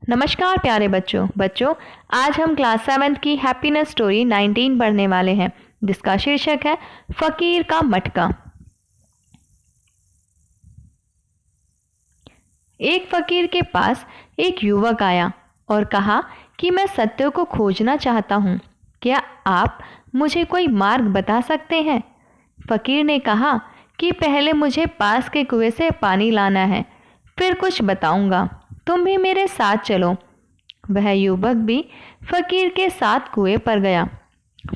नमस्कार प्यारे बच्चों आज हम क्लास 7 की हैप्पीनेस स्टोरी 19 पढ़ने वाले हैं जिसका शीर्षक है फकीर का मटका। एक फकीर के पास एक युवक आया और कहा कि मैं सत्य को खोजना चाहता हूँ, क्या आप मुझे कोई मार्ग बता सकते हैं। फकीर ने कहा कि पहले मुझे पास के कुएं से पानी लाना है, फिर कुछ बताऊंगा, तुम भी मेरे साथ चलो। वह युवक भी फकीर के साथ कुएं पर गया।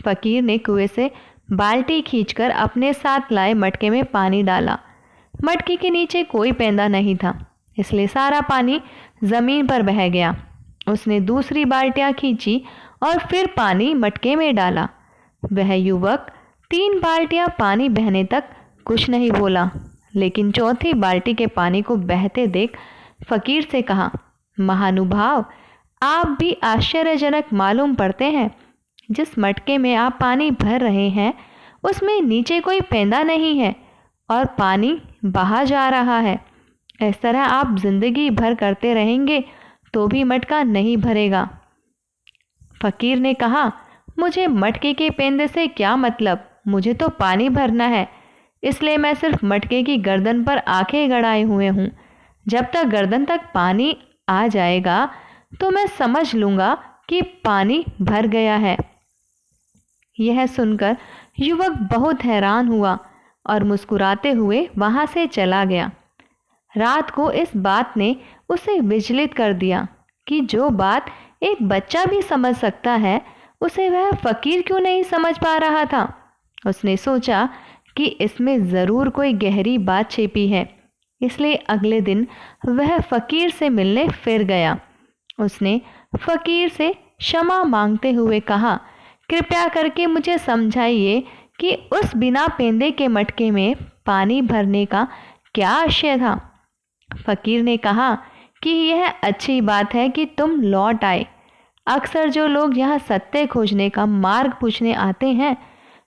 फकीर ने कुएं से बाल्टी खींचकर अपने साथ लाए मटके में पानी डाला। मटके के नीचे कोई पेंदा नहीं था, इसलिए सारा पानी जमीन पर बह गया। उसने दूसरी बाल्टियां खींची और फिर पानी मटके में डाला। वह युवक 3 बाल्टियां पानी बहने तक कुछ नहीं बोला, लेकिन चौथी बाल्टी के पानी को बहते देख फकीर से कहा, महानुभाव, आप भी आश्चर्यजनक मालूम पड़ते हैं। जिस मटके में आप पानी भर रहे हैं उसमें नीचे कोई पेंदा नहीं है और पानी बहा जा रहा है। इस तरह आप जिंदगी भर करते रहेंगे तो भी मटका नहीं भरेगा। फकीर ने कहा, मुझे मटके के पेंदे से क्या मतलब, मुझे तो पानी भरना है, इसलिए मैं सिर्फ मटके की गर्दन पर आंखें गड़ाए हुए हूँ। जब तक गर्दन तक पानी आ जाएगा तो मैं समझ लूँगा कि पानी भर गया है। यह सुनकर युवक बहुत हैरान हुआ और मुस्कुराते हुए वहाँ से चला गया। रात को इस बात ने उसे विचलित कर दिया कि जो बात एक बच्चा भी समझ सकता है उसे वह फकीर क्यों नहीं समझ पा रहा था। उसने सोचा कि इसमें ज़रूर कोई गहरी बात छिपी है, इसलिए अगले दिन वह फकीर से मिलने फिर गया। उसने फकीर से क्षमा मांगते हुए कहा, कृपया करके मुझे समझाइए कि उस बिना पेंदे के मटके में पानी भरने का क्या आशय था। फकीर ने कहा कि यह अच्छी बात है कि तुम लौट आए। अक्सर जो लोग यहाँ सत्य खोजने का मार्ग पूछने आते हैं,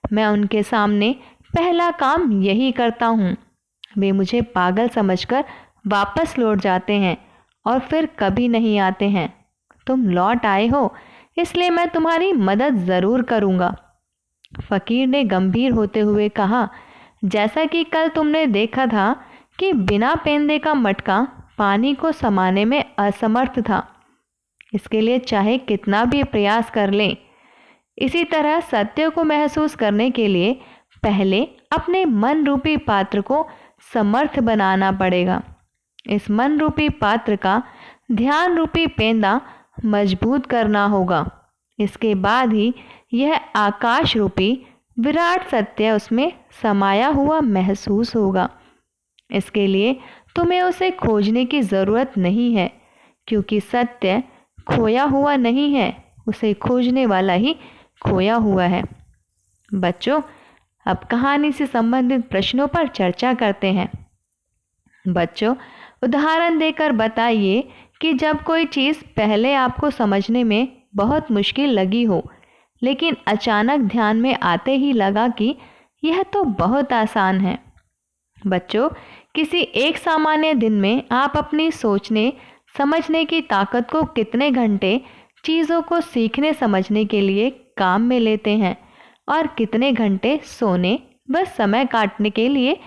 मैं उनके सामने पहला काम यही करता हूँ। वे मुझे पागल समझकर वापस लौट जाते हैं और फिर कभी नहीं आते हैं। तुम लौट आए हो, इसलिए मैं तुम्हारी मदद ज़रूर करूँगा। फकीर ने गंभीर होते हुए कहा, जैसा कि कल तुमने देखा था कि बिना पेंदे का मटका पानी को समाने में असमर्थ था, इसके लिए चाहे कितना भी प्रयास कर लें। इसी तरह सत्य को महसूस करने के लिए पहले अपने मन रूपी पात्र को समर्थ बनाना पड़ेगा। इस मन रूपी पात्र का ध्यान रूपी पेंदा मजबूत करना होगा। इसके बाद ही यह आकाश रूपी विराट सत्य उसमें समाया हुआ महसूस होगा। इसके लिए तुम्हें उसे खोजने की ज़रूरत नहीं है, क्योंकि सत्य खोया हुआ नहीं है, उसे खोजने वाला ही खोया हुआ है। बच्चों, अब कहानी से संबंधित प्रश्नों पर चर्चा करते हैं। बच्चों, उदाहरण देकर बताइए कि जब कोई चीज़ पहले आपको समझने में बहुत मुश्किल लगी हो, लेकिन अचानक ध्यान में आते ही लगा कि यह तो बहुत आसान है। बच्चों, किसी एक सामान्य दिन में आप अपनी सोचने समझने की ताकत को कितने घंटे चीज़ों को सीखने समझने के लिए काम में लेते हैं और कितने घंटे सोने व समय काटने के लिए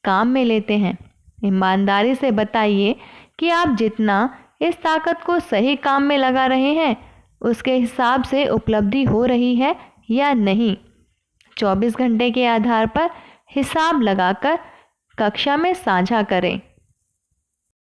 काम में लेते हैं। ईमानदारी से बताइए कि आप जितना इस ताकत को सही काम में लगा रहे हैं उसके हिसाब से उपलब्धि हो रही है या नहीं। 24 घंटे के आधार पर हिसाब लगाकर कक्षा में साझा करें।